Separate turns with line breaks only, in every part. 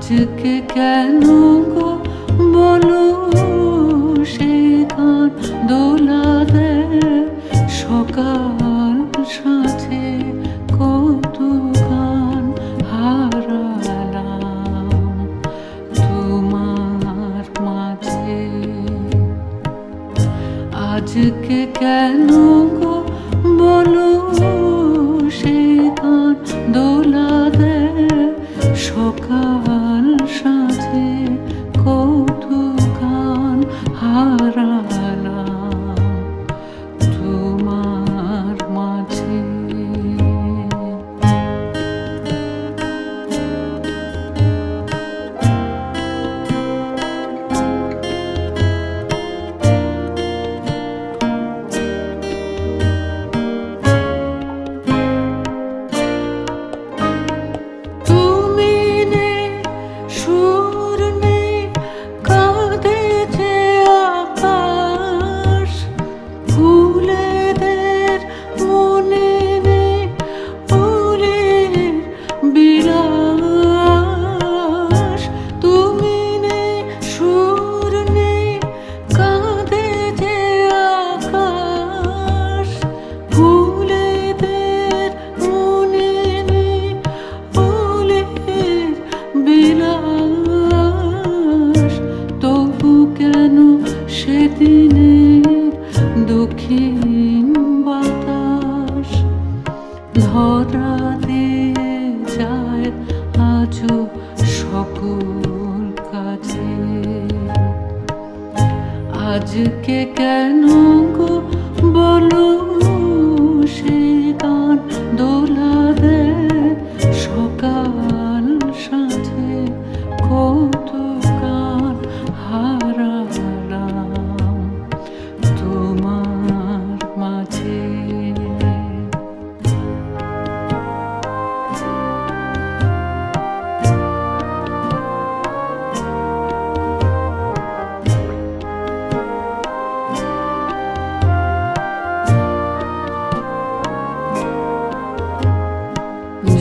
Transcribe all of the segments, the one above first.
আজকে কেন গো বলো সে গান দোলা দেয় সকাল সাথে কত গান হারালাম তোমার মাঝে। আজকে কেন গো বলো সে গান দোলা দেয় সকাল সাথে কত গান হারালাম তোমার মাঝে। সেদিনের দক্ষিণ বাতাস ধরা দিয়ে যায় আজও সকল কাছে। আজকে কেন গো বলো সে গান দোলা দেয় সকাল সাথে কত গান হারালাম তোমার মাঝে।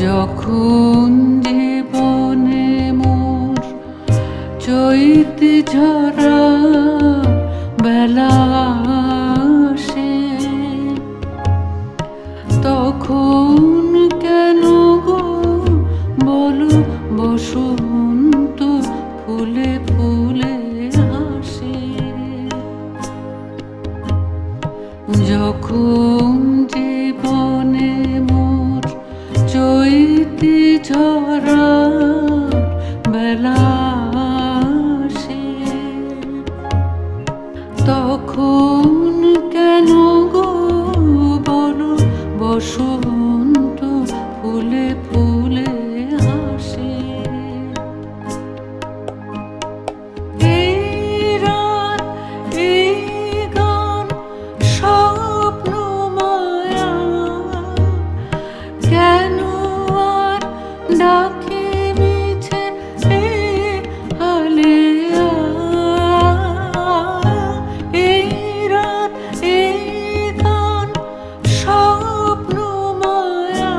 যখন জীবনে মোর চৈতি ঝরা বেলা আসে তখন কেন গো বলো বসন্ত ফুলে ফুলে হাসে। যখন জীবনে মোর চৈতি ঝরা বেলা আসে তখন কেন গো বলো বসন্ত ফুলে ফুলে হাসে। এই রাত এই গান স্বপ্ন মায়া কেন আর ডাকে মিছে হালে। এই রাত এই গান স্বপ্ন মায়া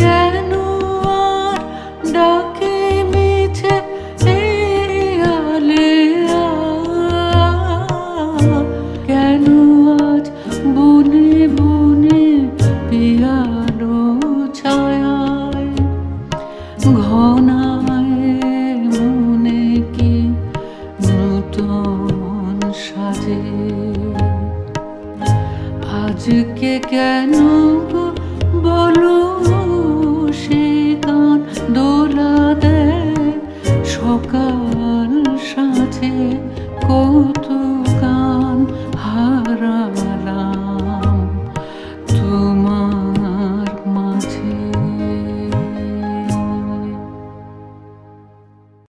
কেন আর ডাকে মিছে হালে। কেন আজ বনে বনে পিয়ানো ছায়ায় ঘনায় মনে কি নূতন সাজে। আজকে কেন বলো